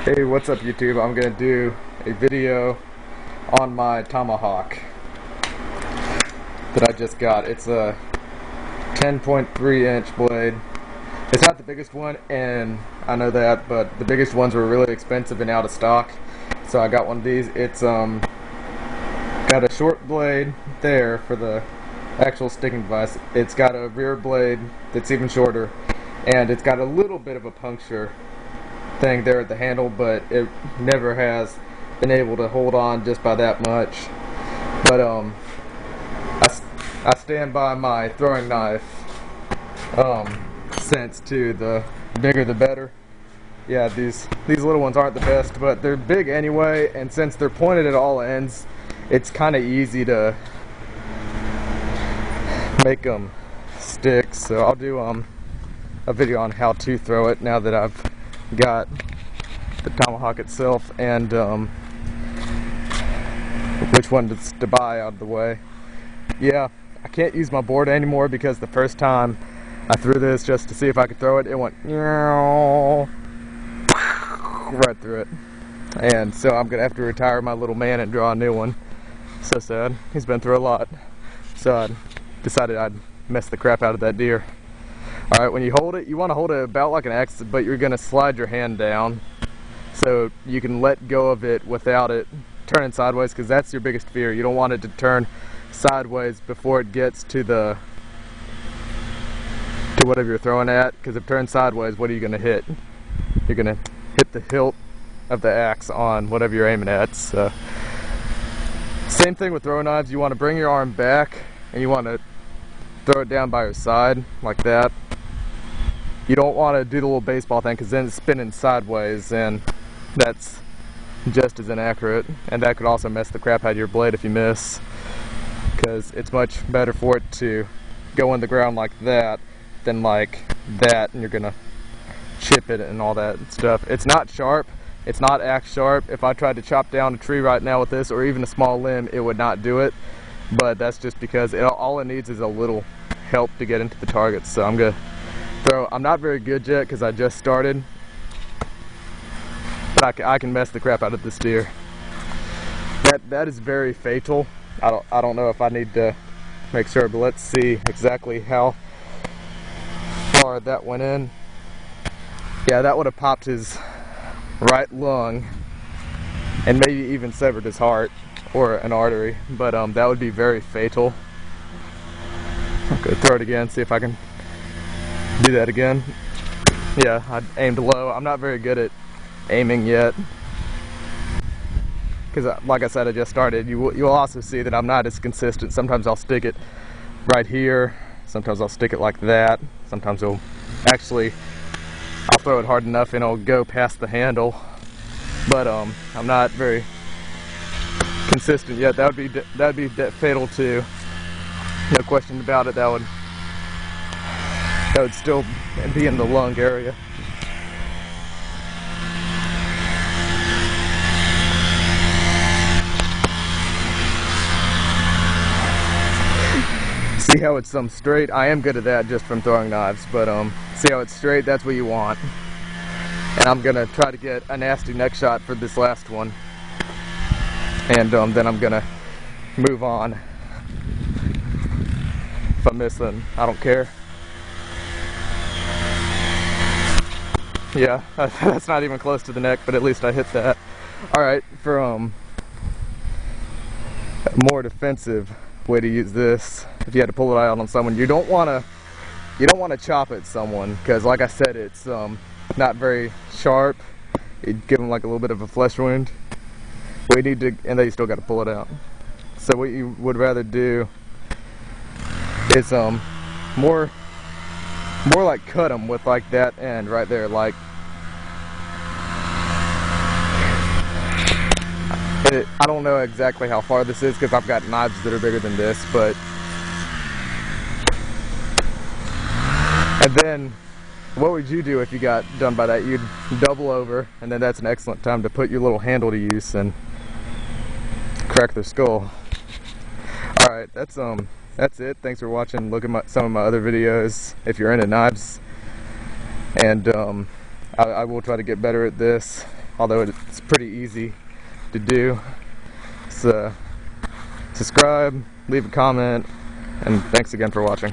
Hey, what's up YouTube? I'm gonna do a video on my tomahawk that I just got. It's a 10.3-inch blade. It's not the biggest one, and I know that, but the biggest ones were really expensive and out of stock, so I got one of these. It's got a short blade there for the actual sticking device. It's got a rear blade that's even shorter, and it's got a little bit of a puncture thing there at the handle, but it never has been able to hold on just by that much. But I stand by my throwing knife sense too. The bigger the better. Yeah, these little ones aren't the best, but they're big anyway, and since they're pointed at all ends, it's kind of easy to make them stick. So I'll do a video on how to throw it now that I've got the tomahawk itself and which one to buy out of the way. Yeah, I can't use my board anymore because the first time I threw this just to see if I could throw it, it went right through it. And so I'm gonna have to retire my little man and draw a new one. So sad. He's been through a lot. So I decided I'd mess the crap out of that deer. Alright, when you hold it, you want to hold it about like an X, but you're going to slide your hand down so you can let go of it without it turning sideways, because that's your biggest fear. You don't want it to turn sideways before it gets to whatever you're throwing at, because if it turns sideways, what are you going to hit? You're going to hit the hilt of the axe on whatever you're aiming at. So, same thing with throwing knives. You want to bring your arm back and you want to throw it down by your side like that. You don't want to do the little baseball thing, because then it's spinning sideways and that's just as inaccurate, and that could also mess the crap out of your blade if you miss, because it's much better for it to go in the ground like that than like that, and you're gonna chip it and all that stuff. It's not sharp, it's not axe sharp. If I tried to chop down a tree right now with this, or even a small limb, it would not do it, but that's just because all it needs is a little help to get into the target. So I'm gonna throw. I'm not very good yet because I just started, but I can mess the crap out of this deer. That is very fatal. I don't know if I need to make sure, but let's see exactly how far that went in. Yeah, that would have popped his right lung and maybe even severed his heart or an artery, but that would be very fatal. I'm gonna throw it again, see if I can do that again. Yeah, I aimed low. I'm not very good at aiming yet, because like I said, I just started. You'll also see that I'm not as consistent. Sometimes I'll stick it right here, sometimes I'll stick it like that, sometimes I'll throw it hard enough and it'll go past the handle, but I'm not very consistent yet. That'd be fatal too. No question about it. That would still be in the lung area. See how it's straight? I am good at that just from throwing knives, but see how it's straight? That's what you want. And I'm gonna try to get a nasty neck shot for this last one, and then I'm gonna move on. If I miss, then I don't care. Yeah, that's not even close to the neck, but at least I hit that. Alright, for a more defensive way to use this, if you had to pull it out on someone, you don't want to chop at someone, because like I said, it's not very sharp. It'd give them like a little bit of a flesh wound. We need to, and then you still got to pull it out. So what you would rather do is more like cut them with like that end right there. Like I don't know exactly how far this is because I've got knives that are bigger than this, but and then what would you do if you got done by that? You'd double over, and then that's an excellent time to put your little handle to use and crack their skull. Alright, that's it. Thanks for watching. Look at some of my other videos if you're into knives, and I will try to get better at this. although it's pretty easy to do. So subscribe, leave a comment, and thanks again for watching.